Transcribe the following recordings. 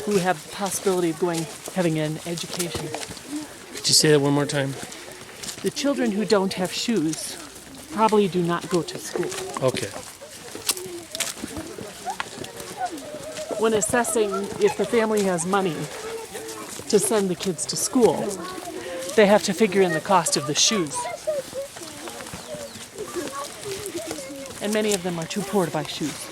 who have the possibility of having an education. Could you say that one more time? The children who don't have shoes probably do not go to school. Okay. When assessing if the family has money to send the kids to school, they have to figure in the cost of the shoes. And many of them are too poor to buy shoes.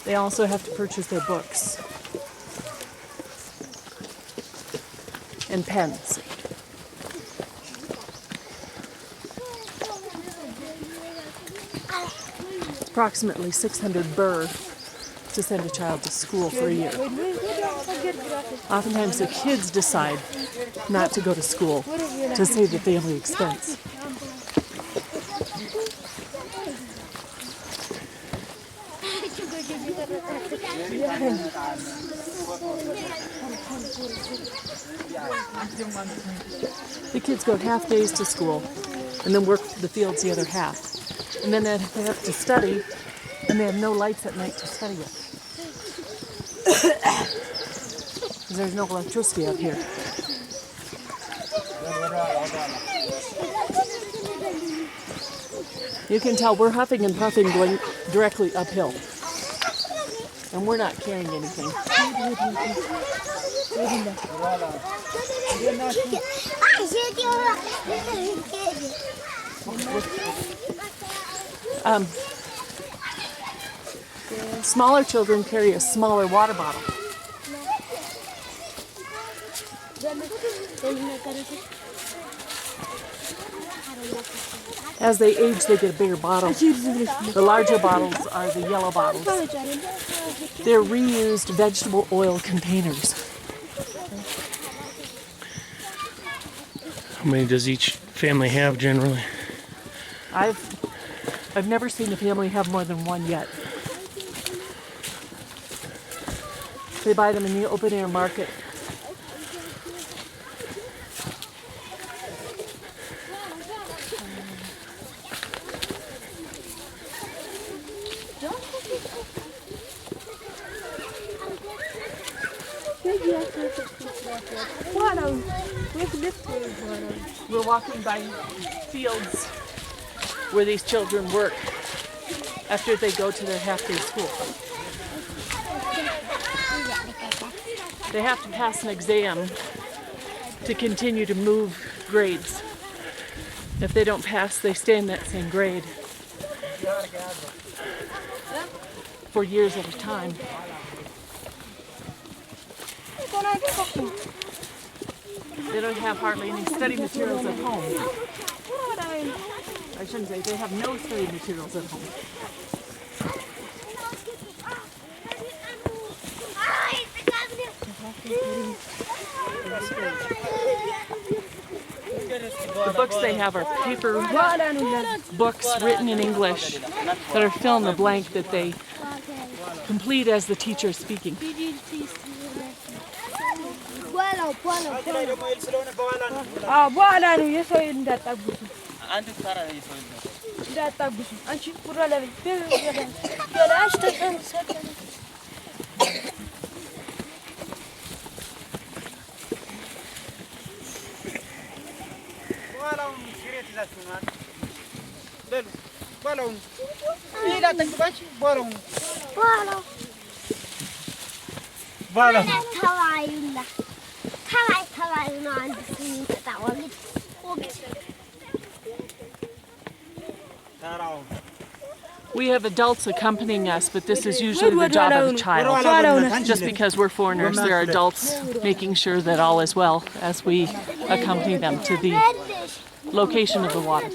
They also have to purchase their books and pens. Approximately 600 birr to send a child to school for a year. Oftentimes the kids decide not to go to school to save the family expense. The kids go half days to school and then work the fields the other half. And then they have to study, and they have no lights at night to study it. Because there's no electricity out here. You can tell we're huffing and puffing going directly uphill. And we're not carrying anything. Smaller children carry a smaller water bottle. As they age, they get a bigger bottle. The larger bottles are the yellow bottles. They're reused vegetable oil containers. How many does each family have generally? I've never seen a family have more than one yet. They buy them in the open air market. We're walking by fields where these children work after they go to their half-day school. They have to pass an exam to continue to move grades. If they don't pass, they stay in that same grade for years at a time. They don't have hardly any study materials at home. I shouldn't say, they have no study materials at home. The books they have are paper books written in English that are fill in the blank that they complete as the teacher is speaking. We have adults accompanying us, but this is usually the job of the child. Just because we're foreigners, there are adults making sure that all is well as we accompany them to the location of the water.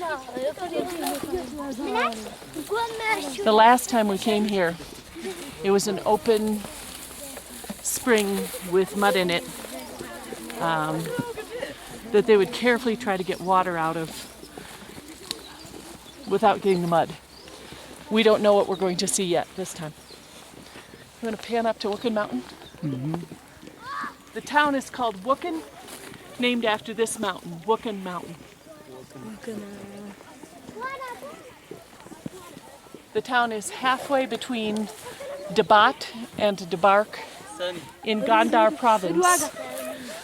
The last time we came here, it was an open spring with mud in it that they would carefully try to get water out of without getting the mud. We don't know what we're going to see yet this time. I'm going to pan up to Wokin Mountain. Mm-hmm. The town is called Wokin, named after this mountain, Wokin Mountain. The town is halfway between Dabat and Dabark in Gondar province.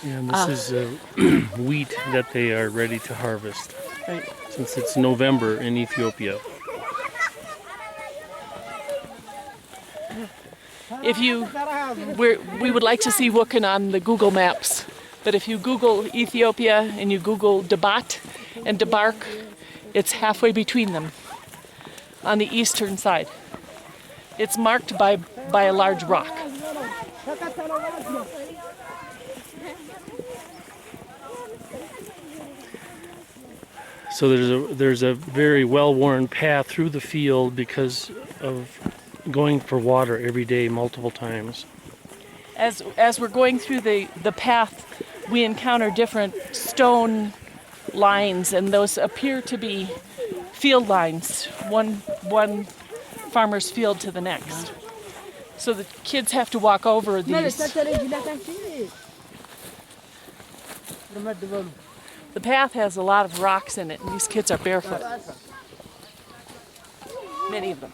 And this is wheat that they are ready to harvest. Right. Since it's November in Ethiopia. If we would like to see Wokin on the Google Maps, but if you Google Ethiopia and you Google Dabat and Dabark, it's halfway between them on the eastern side. It's marked by a large rock. So there's a very well-worn path through the field because of going for water every day multiple times. As we're going through the path, we encounter different stone lines, and those appear to be field lines, one farmer's field to the next. So the kids have to walk over these. The path has a lot of rocks in it, and these kids are barefoot. Many of them.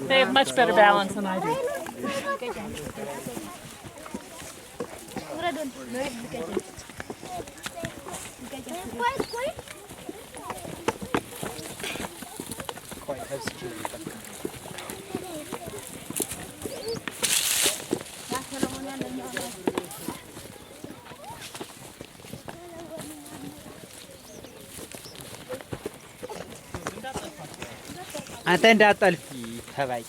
They have much better balance than I do. አንተ እንዳጠልፊ ተባይ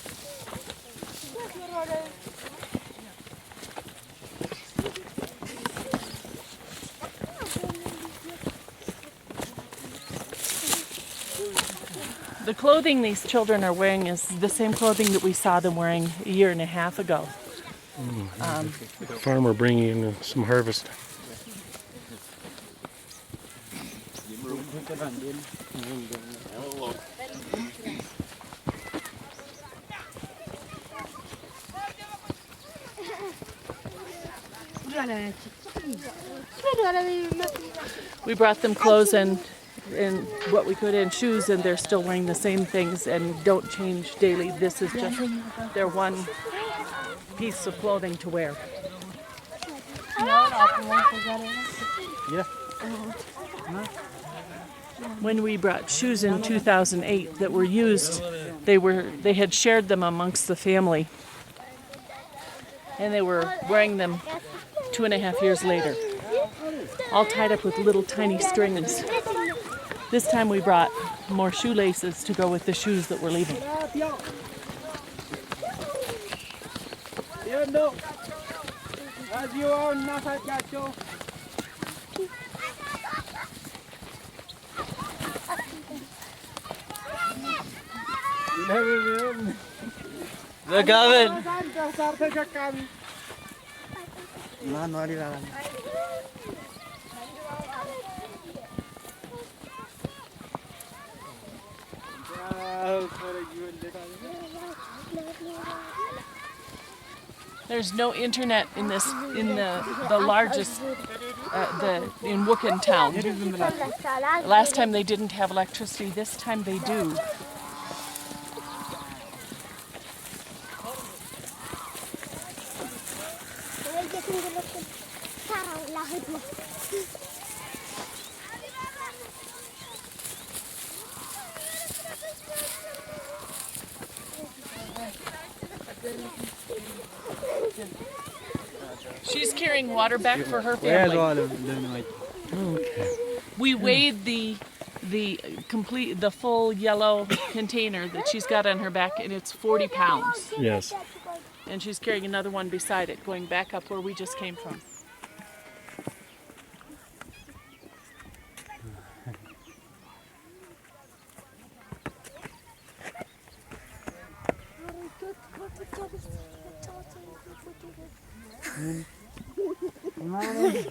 The clothing these children are wearing is the same clothing that we saw them wearing a year and a half ago. A farmer bringing in some harvest. We brought them clothes and what we could and shoes, and they're still wearing the same things and don't change daily. This is just their one piece of clothing to wear. When we brought shoes in 2008 that were used, they had shared them amongst the family, and they were wearing them 2.5 years later, all tied up with little tiny strings. This time we brought more shoelaces to go with the shoes that we're leaving. There's no internet in the largest in Wokin town. Last time they didn't have electricity. This time they do. She's carrying water back for her family. Okay. We weighed the full yellow container that she's got on her back, and it's 40 pounds. Yes. And she's carrying another one beside it, going back up where we just came from.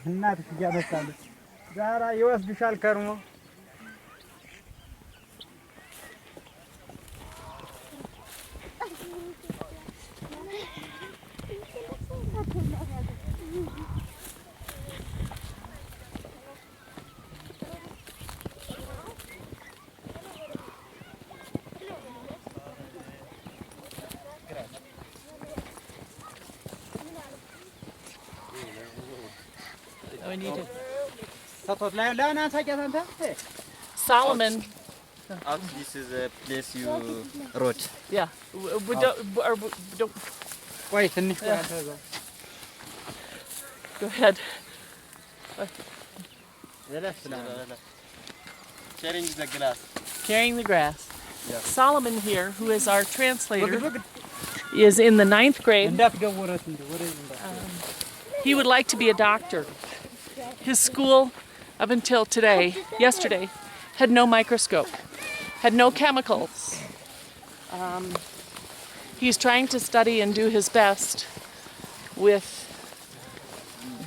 እናትሽ እያመጣለች ዛራ ይወስድሻል ከርሞ we need to. สะทดแล้วนะใช่กันท่านเฮ้ Solomon. Out, this is a place you wrote. Yeah. Don't ไว้สนิทกันเถอะ go ahead. Sharing the glass. Carrying the grass. Yeah. Solomon here, who is our translator, is in the 9th grade. እንዳትገወረት He would like to be a doctor. His school, up until yesterday, had no microscope, had no chemicals. He's trying to study and do his best with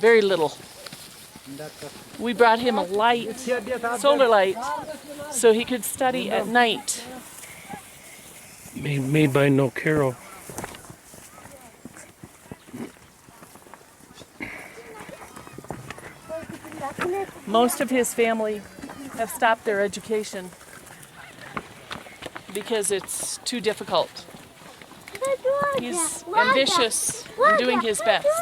very little. We brought him a light, solar light, so he could study at night. Made by No Carol. Most of his family have stopped their education because it's too difficult. He's ambitious and doing his best.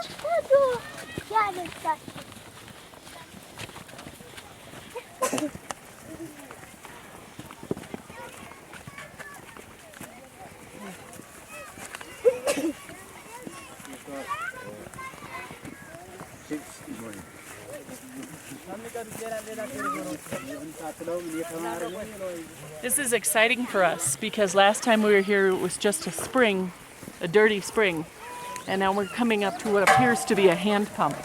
This is exciting for us because last time we were here it was just a spring, a dirty spring, and now we're coming up to what appears to be a hand pump.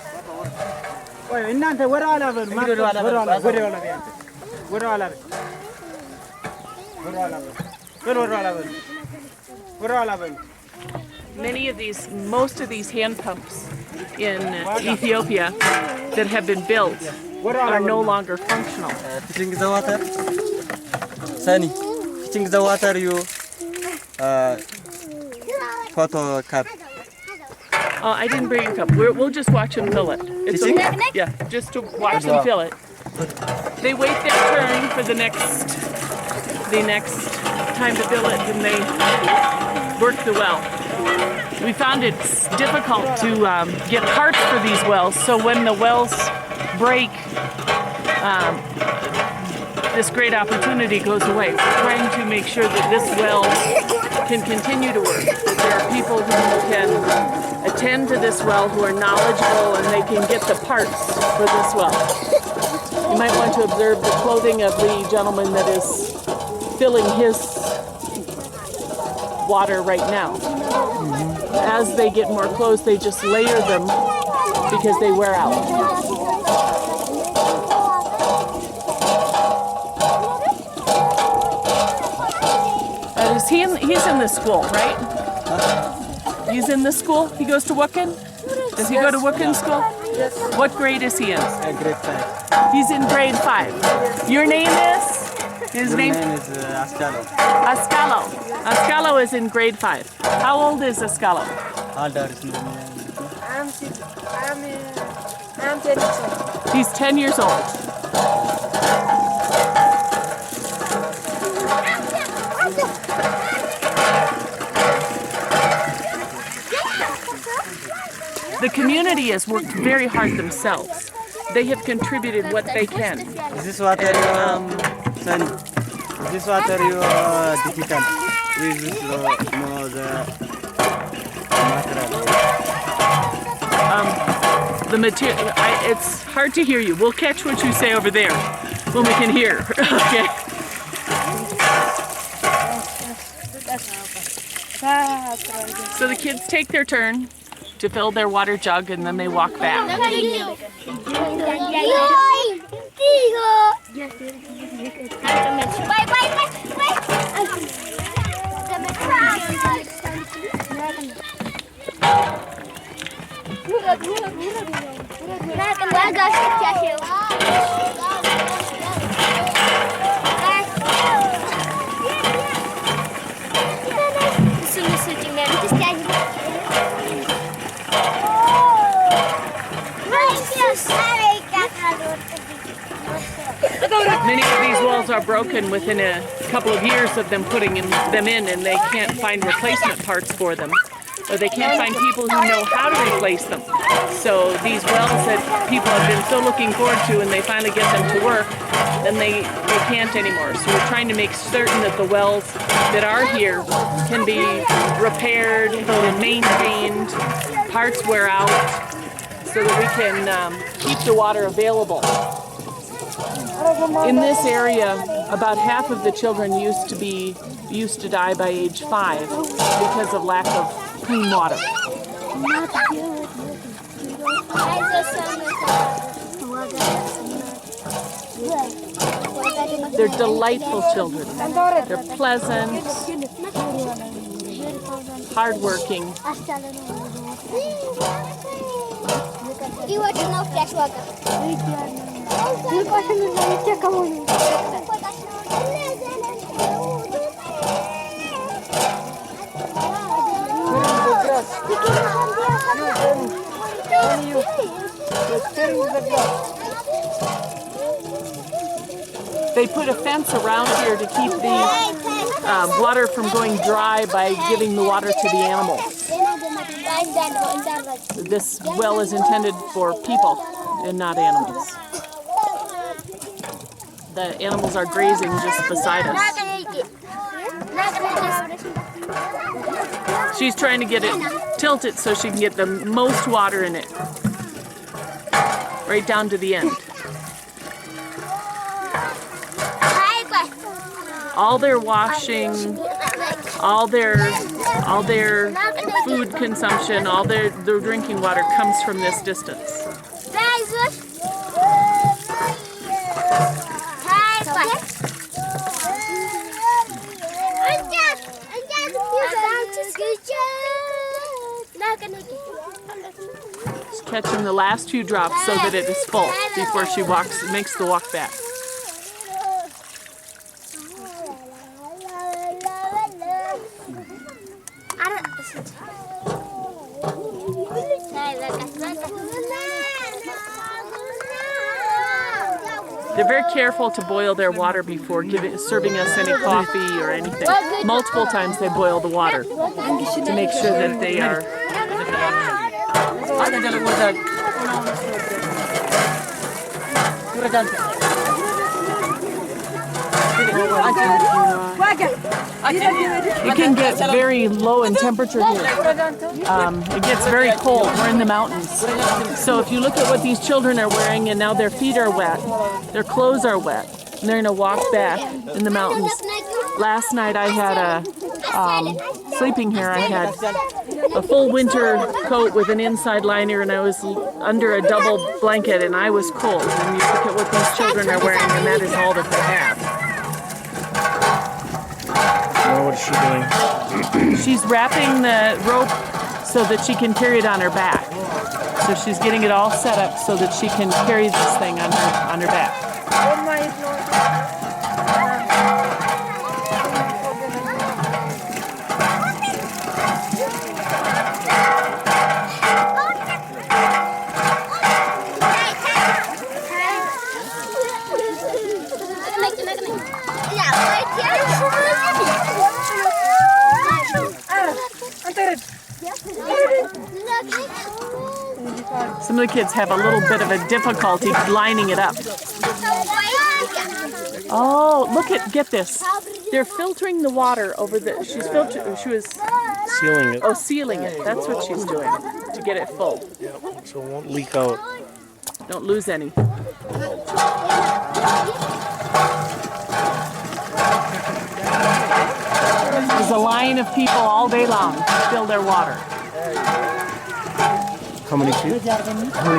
እናንተ ወደ ኋላ በሉ ወደ ኋላ ወደ ኋላ ወደ ኋላ ወደ ኋላ ወደ ኋላ ወደ ኋላ በሉ Most of these hand pumps in Ethiopia that have been built are no longer functional. Fetching the water. Sunny. Fetching the water, you photo cup. Oh, I didn't bring a cup. We'll just watch them fill it. It's okay. Yeah, just to watch them fill it. They wait their turn for the next time to fill it, and they work the well. We found it's difficult to get parts for these wells, so when the wells break, this great opportunity goes away. We're trying to make sure that this well can continue to work, that there are people who can attend to this well who are knowledgeable and they can get the parts for this well. You might want to observe the clothing of the gentleman that is filling his water right now. As they get more clothes, they just layer them because they wear out. He's in the school, right? He's in the school? He goes to Wokin? Does he go to Wokin school? Yes. What grade is he in? Grade 5. He's in grade 5. Your name is? His name is Ascalo. Ascalo. Ascalo is in grade 5. How old is Ascalo? I'm 10 years old. He's 10 years old. The community has worked very hard themselves. They have contributed what they can. Is this water Sunny? Is this water difficult? With this the material? The material, it's hard to hear you. We'll catch what you say over there when we can hear. Okay. So the kids take their turn to fill their water jug and then they walk back. Many of these walls are broken within a couple of years of them putting them in, and they can't find replacement parts for them. or they can't find people who know how to replace them. So these wells that people have been so looking forward to, and they finally get them to work, then they can't anymore. So we're trying to make certain that the wells that are here can be repaired and maintained, parts wear out, so that we can keep the water available. In this area, about half of the children used to die by age 5 because of lack of clean water. They're delightful children. They're pleasant, hardworking. They put a fence around here to keep the water from going dry by giving the water to the animals. This well is intended for people and not animals. The animals are grazing just beside us. She's trying to get it tilted so she can get the most water in it. Right down to the end. All their washing, all their food consumption, all their drinking water comes from this distance. Just catching the last few drops so that it is full before she makes the walk back. They're very careful to boil their water before serving us any coffee or anything. Multiple times they boil the water to make sure that they are. It can get very low in temperature here. It gets very cold. We're in the mountains. So if you look at what these children are wearing, and now their feet are wet, their clothes are wet, and they're going to walk back in the mountains. Last night I had sleeping here, I had a full winter coat with an inside liner, and I was under a double blanket, and I was cold. And you look at what these children are wearing, and that is all that they have. Now what is she doing? She's wrapping the rope so that she can carry it on her back. So she's getting it all set up so that she can carry this thing on her back. Some of the kids have a little bit of a difficulty lining it up. Oh, get this. They're filtering the water over the, she was Sealing it. Oh, sealing it. That's what she's doing to get it full. So it won't leak out. Don't lose any. There's a line of people all day long to fill their water. How many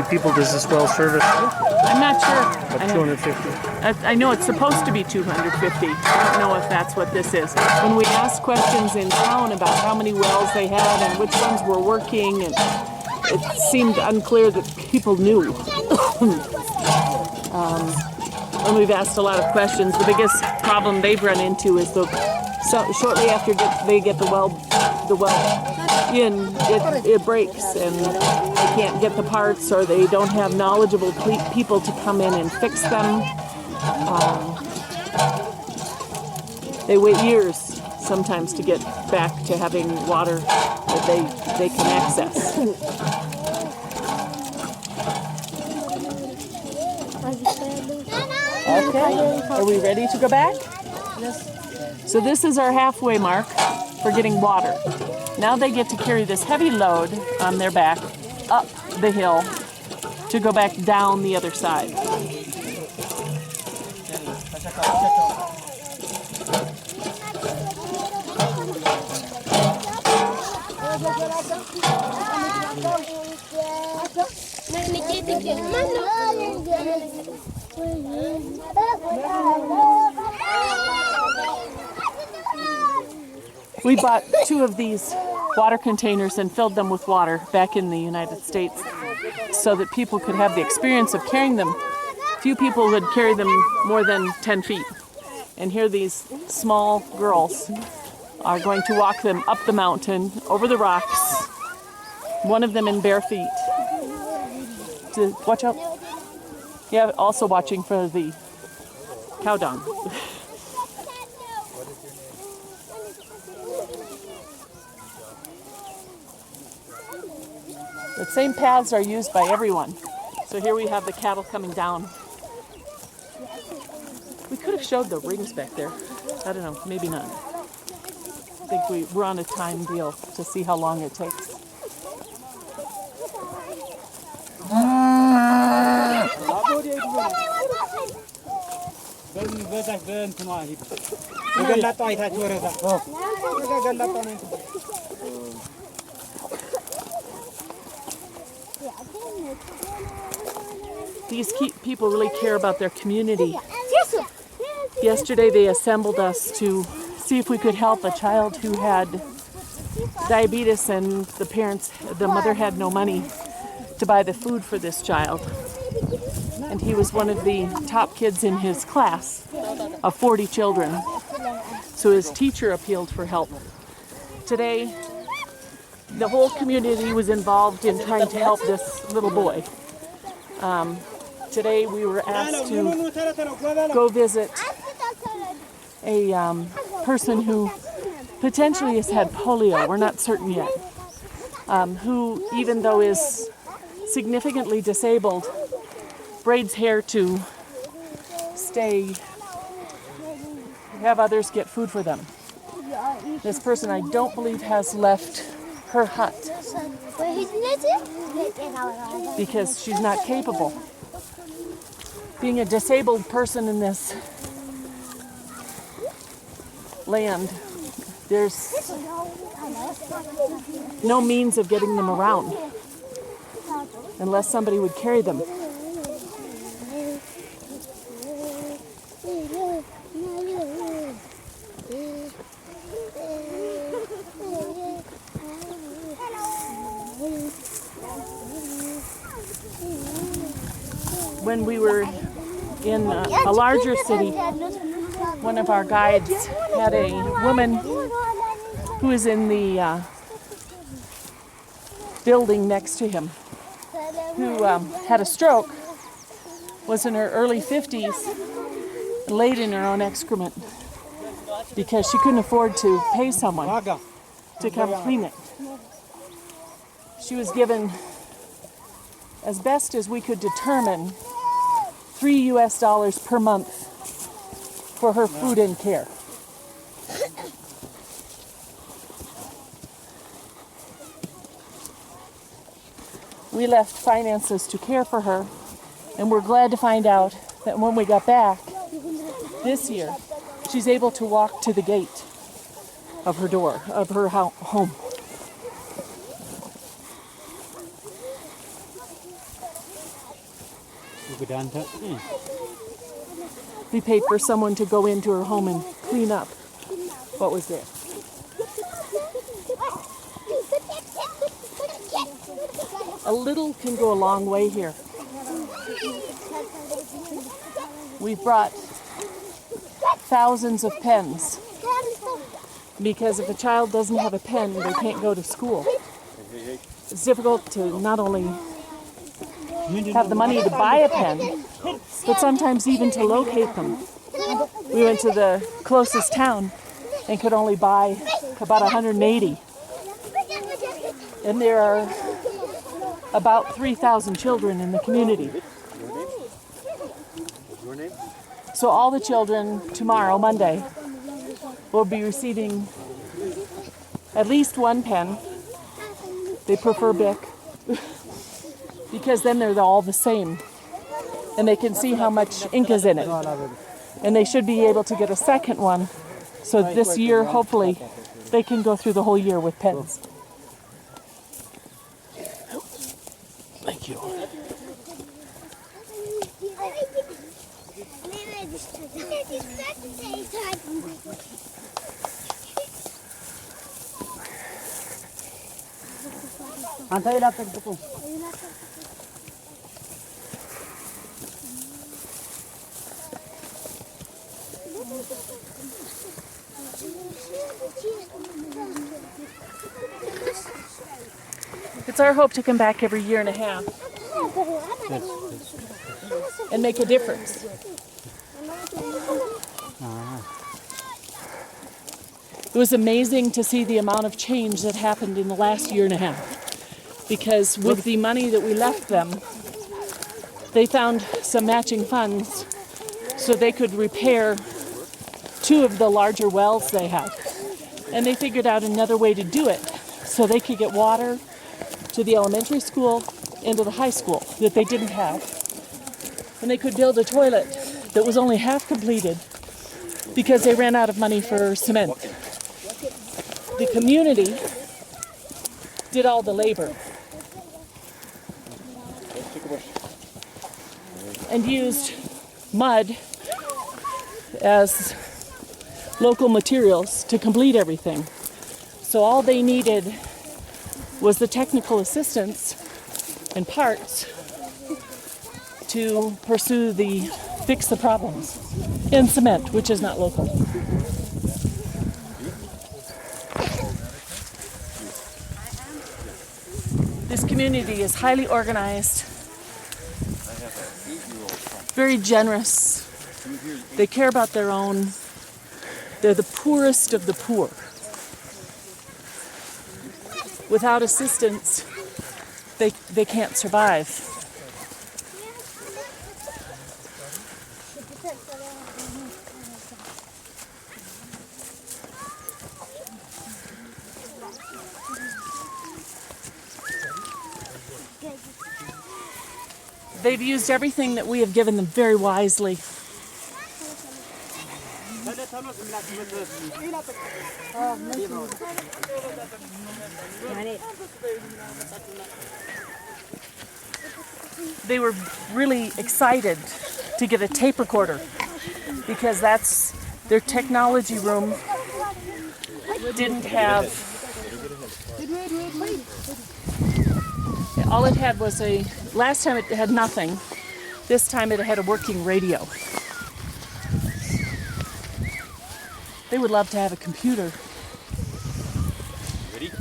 people does this well service? I'm not sure. About 250. I know it's supposed to be 250. I don't know if that's what this is. When we asked questions in town about how many wells they had and which ones were working, and it seemed unclear that people knew. And we've asked a lot of questions. The biggest problem they've run into is shortly after they get the well in, it breaks, and they can't get the parts, or they don't have knowledgeable people to come in and fix them. They wait years sometimes to get back to having water that they can access. Okay, are we ready to go back? Yes. So this is our halfway mark for getting water. Now they get to carry this heavy load on their back up the hill to go back down the other side. We bought 2 of these water containers and filled them with water back in the United States so that people could have the experience of carrying them. Few people would carry them more than 10 feet. And here these small girls are going to walk them up the mountain, over the rocks, one of them in bare feet. Watch out. Yeah, also watching for the cow dung. The same paths are used by everyone. So here we have the cattle coming down. We could have showed the rings back there. I don't know, maybe not. I think we're on a time deal to see how long it takes. These people really care about their community. Yesterday they assembled us to see if we could help a child who had diabetes, and the mother had no money to buy the food for this child. And he was one of the top kids in his class of 40 children. So his teacher appealed for help. Today, the whole community was involved in trying to help this little boy. Today we were asked to go visit a person who potentially has had polio. We're not certain yet. Who, even though is significantly disabled, braids hair to have others get food for them. This person, I don't believe, has left her hut because she's not capable. Being a disabled person in this land, there's no means of getting them around unless somebody would carry them. When we were in a larger city, one of our guides had a woman who was in the building next to him who had a stroke, was in her early 50s, laid in her own excrement because she couldn't afford to pay someone to come clean it. She was given, as best as we could determine, $3 US per month for her food and care. We left finances to care for her, and we're glad to find out that when we got back this year, she's able to walk to the gate of her door, of her home. We paid for someone to go into her home and clean up what was there. A little can go a long way here. We've brought thousands of pens because if a child doesn't have a pen, they can't go to school. It's difficult to not only have the money to buy a pen, but sometimes even to locate them. We went to the closest town and could only buy about 180. And there are about 3,000 children in the community. So all the children tomorrow, Monday, will be receiving at least one pen. They prefer Bic because then they're all the same and they can see how much ink is in it. And they should be able to get a second one so this year, hopefully, they can go through the whole year with pens. Thank you. It's our hope to come back every year and a half and make a difference. It was amazing to see the amount of change that happened in the last year and a half, because with the money that we left them, they found some matching funds so they could repair 2 of the larger wells they had. And they figured out another way to do it so they could get water to the elementary school and to the high school that they didn't have. And they could build a toilet that was only half completed because they ran out of money for cement. The community did all the labor and used mud as local materials to complete everything. So all they needed was the technical assistance and parts to pursue the fix the problems in cement, which is not local. This community is highly organized, very generous. They care about their own. They're the poorest of the poor. Without assistance, they can't survive. They've used everything that we have given them very wisely. They were really excited to get a tape recorder because that's their technology room didn't have. All it had was last time it had nothing. This time it had a working radio. They would love to have a computer. Ready?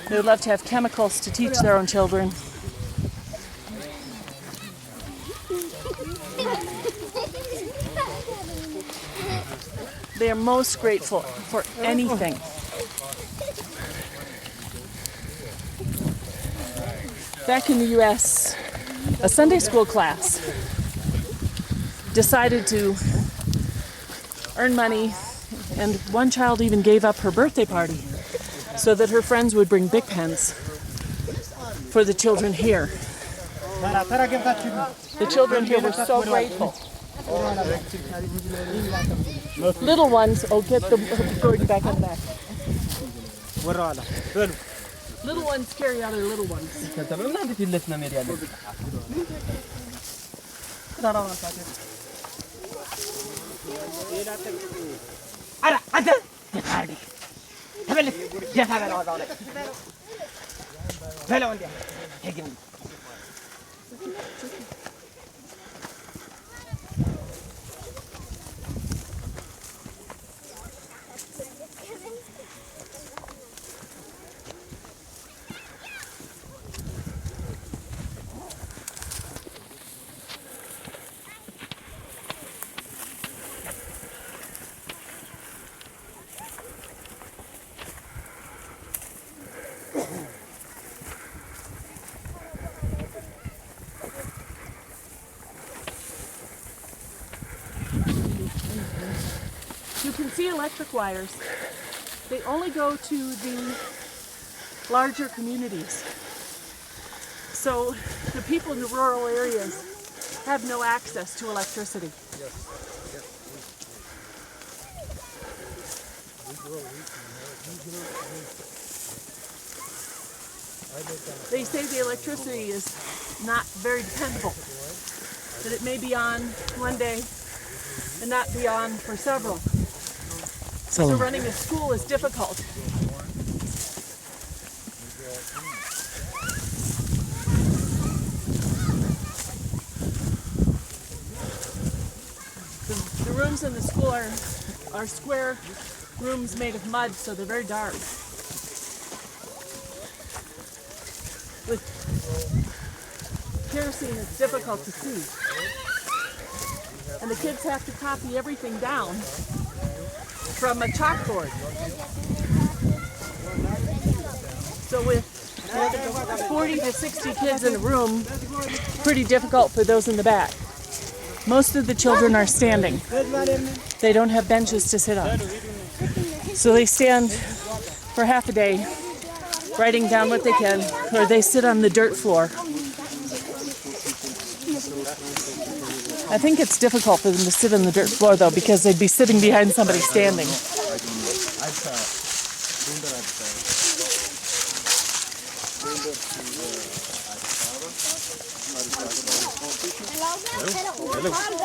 They would love to have chemicals to teach their own children. They are most grateful for anything. Back in the US, a Sunday school class decided to earn money, and one child even gave up her birthday party so that her friends would bring Bic pens for the children here. The children here were so grateful. Little ones, get the Gordon back on the back. Little ones carry other little ones. You can see electric wires. They only go to the larger communities. So the people in the rural areas have no access to electricity. They say the electricity is not very dependable, that it may be on one day and not be on for several. So running a school is difficult. The rooms in the school are square rooms made of mud, so they're very dark. With kerosene, it's difficult to see. And the kids have to copy everything down from a chalkboard. So with 40 to 60 kids in a room, pretty difficult for those in the back. Most of the children are standing. They don't have benches to sit on. So they stand for half a day, writing down what they can, or they sit on the dirt floor. I think it's difficult for them to sit on the dirt floor though, because they'd be sitting behind somebody standing.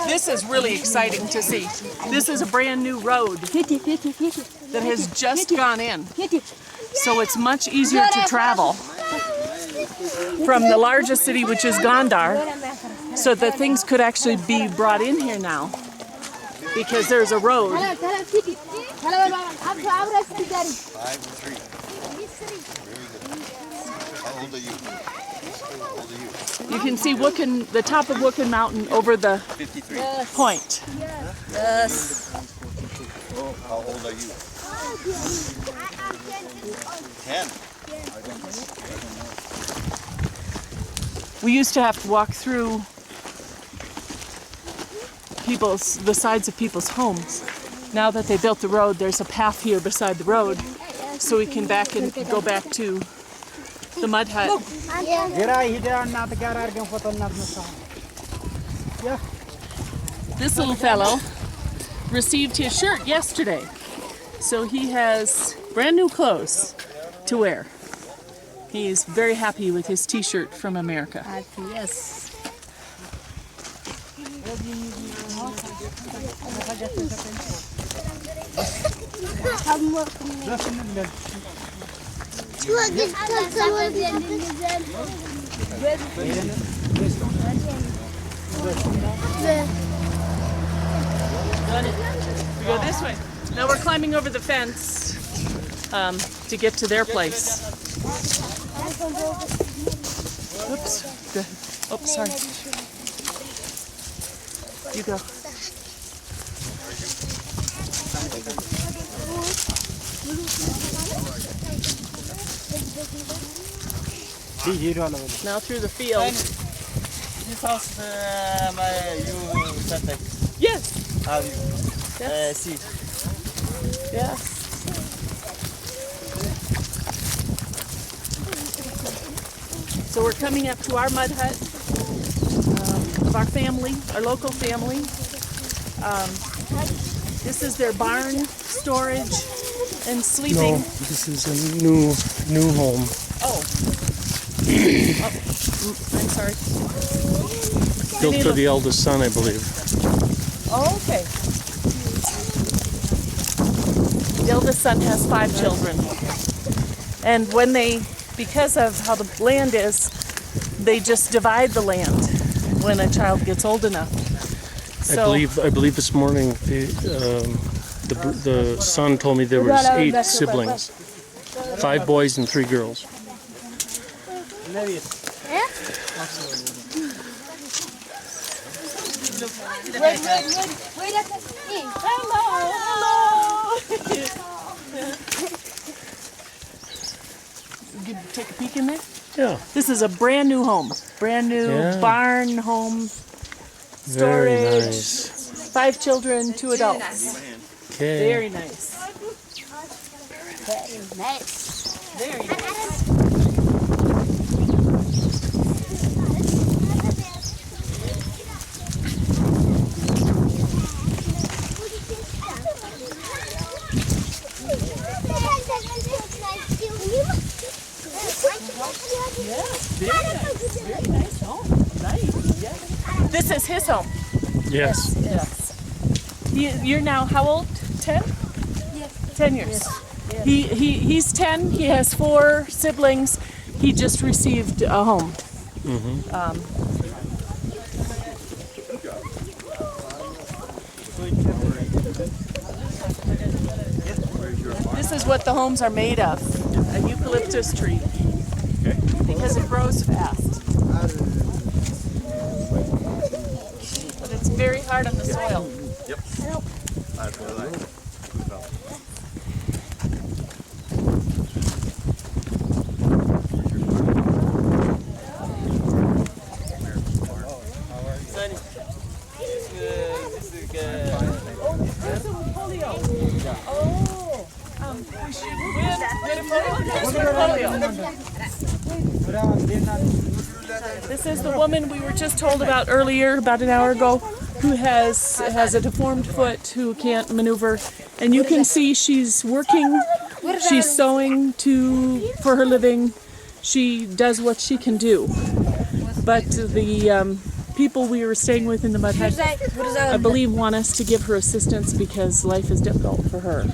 This is really exciting to see. This is a brand new road that has just gone in. So it's much easier to travel from the largest city, which is Gondar, so that things could actually be brought in here now because there's a road. You can see Wokin, the top of Wokin Mountain over the point. Yes. How old are you? 10. We used to have to walk through the sides of people's homes. Now that they built the road, there's a path here beside the road, so we can go back to the mud hut. This little fellow received his shirt yesterday, so he has brand new clothes to wear. He's very happy with his t-shirt from America. Yes. We go this way. Now we're climbing over the fence to get to their place. Oops. Good. Oh, sorry. You go. Now through the field. This house, you started. Yes. How you Yes. see? Yes. So we're coming up to our mud hut of our family, our local family. This is their barn, storage, and sleeping. No, this is a new home. Oh. I'm sorry. Built for the eldest son, I believe. Oh, okay. The eldest son has 5 children. And because of how the land is, they just divide the land when a child gets old enough. So, I believe this morning the son told me there was 8 siblings, 5 boys and 3 girls. Wait. Hello. take a peek in there? Yeah. This is a brand new home. Brand new barn home. Very Storage. nice. 5 children, 2 adults. Okay. Very nice. Very nice. Very nice. Very nice home. Nice. Yeah. This is his home. Yes. Yes. You're now how old? 10? Yes. 10 years. Yes. He's 10. He has 4 siblings. He just received a home. This is what the homes are made of. A eucalyptus tree. Because it grows fast. But it's very hard on the soil. Yep. That's what I like. This is the woman we were just told about earlier, about an hour ago, who has a deformed foot, who can't maneuver. And you can see she's working, she's sewing for her living. She does what she can do. But the people we were staying with in the mud hut, I believe, want us to give her assistance because life is difficult for her.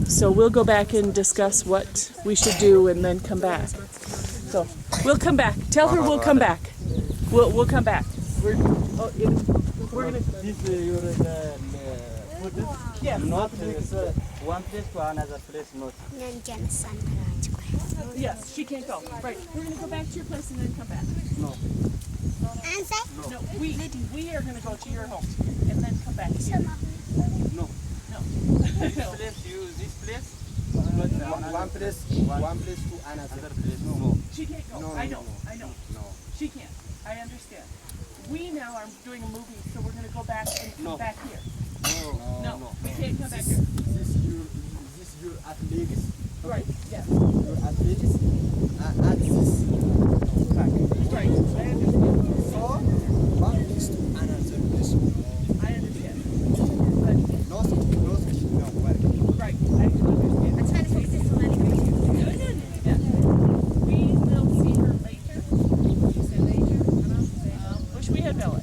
So we'll go back and discuss what we should do and then come back. So we'll come back. Tell her we'll come back. We'll come back. We're gonna. This Yes. not one place to another place, not. Yes, she can't go. Right. We're gonna go back to your place and then come back. No. No, we are gonna go to your home and then come back here. No. No. This place, this place. One place to another place. No. She can't go. No, I know. no. I know. No. She can't. I understand. We now are doing a movie, so we're gonna go back and come No. back here. No. We can't come back here. This your athletics. Right. Yeah. Your athletics at this back. Right. I understand. So one place to another place. I understand. But No work. right. I understand. I'm trying to fix this one. Yeah. We will see her later. You said later? Wish we had Bella.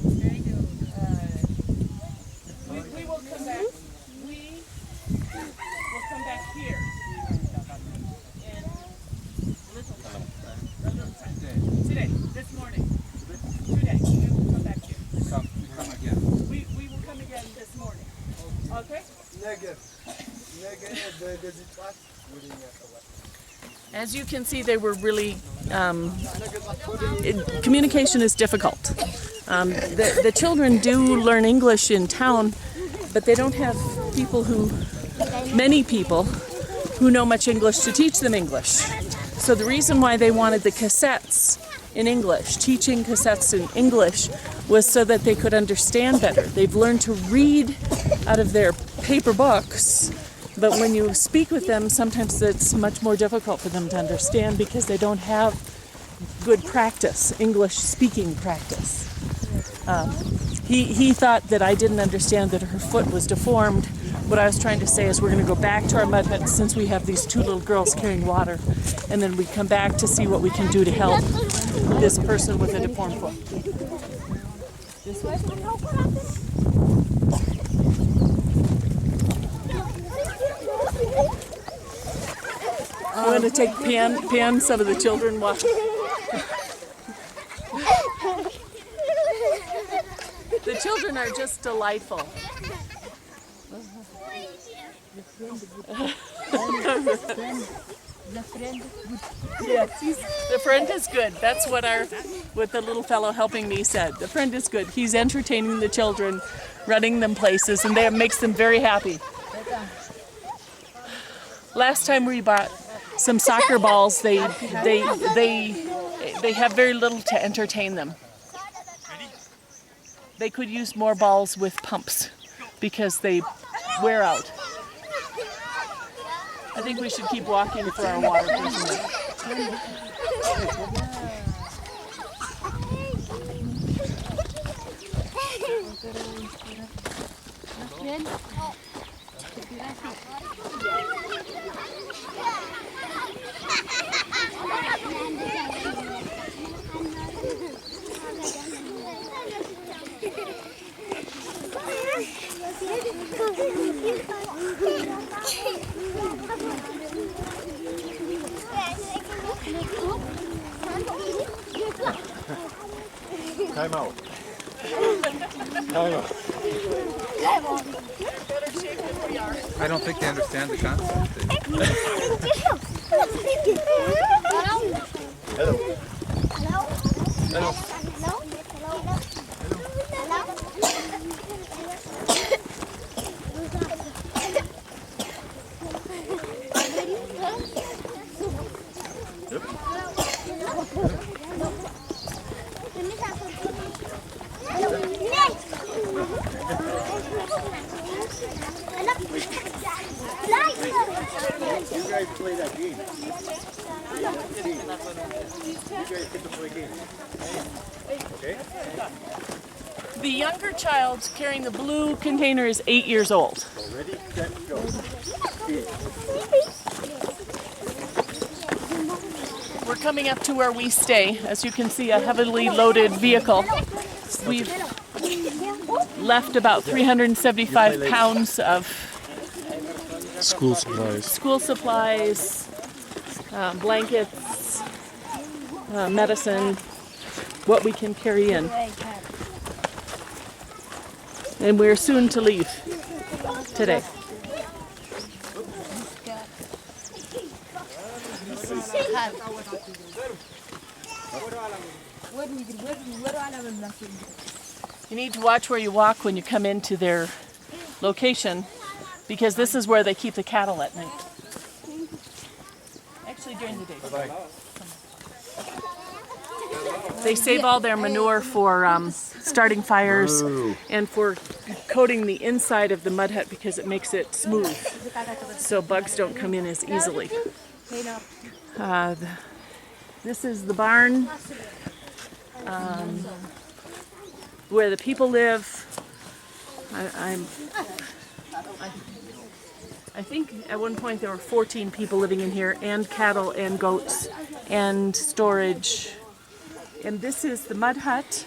Very good. We will come back. We will come back here. In a little time. Today. This morning. Today. We will come back here. Come again. We will come again this morning. Okay? As you can see, they were really, communication is difficult. The children do learn English in town, but they don't have many people who know much English to teach them English. So the reason why they wanted the cassettes in English, teaching cassettes in English, was so that they could understand better. They've learned to read out of their paper books, but when you speak with them, sometimes it's much more difficult for them to understand because they don't have good practice, English speaking practice. He thought that I didn't understand that her foot was deformed. What I was trying to say is we're going to go back to our mud hut since we have these 2 little girls carrying water, and then we come back to see what we can do to help this person with a deformed foot. This way? I'm going to take Pan, some of the children watch. The children are just delightful. Yes, the friend is good. That's what the little fellow helping me said. The friend is good. He's entertaining the children, running them places, and that makes them very happy. Last time we bought some soccer balls, they have very little to entertain them. they could use more balls with pumps because they wear out. I think we should keep walking for our water personally. Time out. I don't think they understand the concept. You guys play that game. You guys get to play games. Okay? The younger child carrying the blue container is 8 years old. So ready, set, go. We're coming up to where we stay. As you can see, a heavily loaded vehicle. We've left about 375 pounds of School supplies, blankets, medicine, what we can carry in. And we're soon to leave today. You need to watch where you walk when you come into their location, because this is where they keep the cattle at night. Actually, during the day. They save all their manure for starting fires and for coating the inside of the mud hut because it makes it smooth, so bugs don't come in as easily. This is the barn where the people live. I think at one point there were 14 people living in here, and cattle and goats and storage. And this is the mud hut.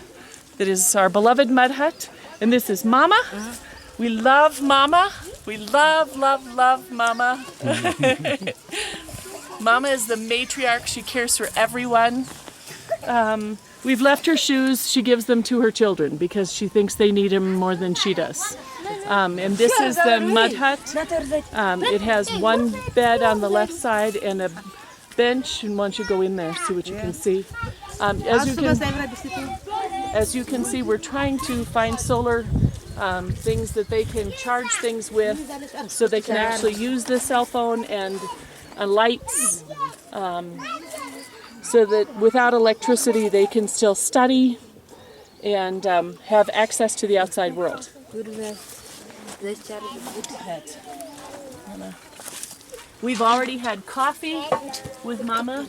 That is our beloved mud hut. And this is Mama. We love Mama. We love, love, love Mama. Mama is the matriarch. She cares for everyone. We've left her shoes. She gives them to her children because she thinks they need them more than she does. And this is the mud hut. It has one bed on the left side and a bench. And once you go in there, see what you can see. As you can see, we're trying to find solar things that they can charge things with, so they can actually use the cell phone and lights, so that without electricity they can still study and have access to the outside world. We've already had coffee with Mama.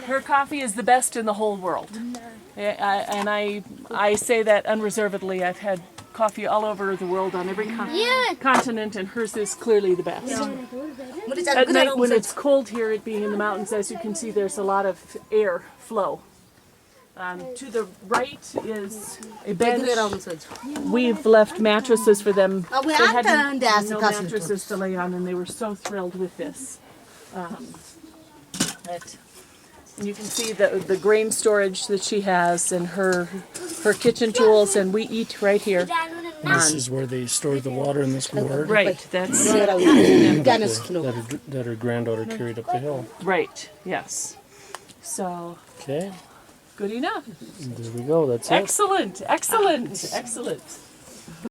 Her coffee is the best in the whole world. And I say that unreservedly. I've had coffee all over the world on every continent, and hers is clearly the best. At night when it's cold here, it being in the mountains, as you can see, there's a lot of air flow. To the right is a bench. We've left mattresses for them. They had no mattresses to lay on, and they were so thrilled with this. And you can see the grain storage that she has and her kitchen tools, and we eat right here. This is where they store the water in this gourd. Right, that's that her granddaughter carried up the hill. right, yes. So, Okay, good enough. there we go. That's it. Excellent, excellent, excellent.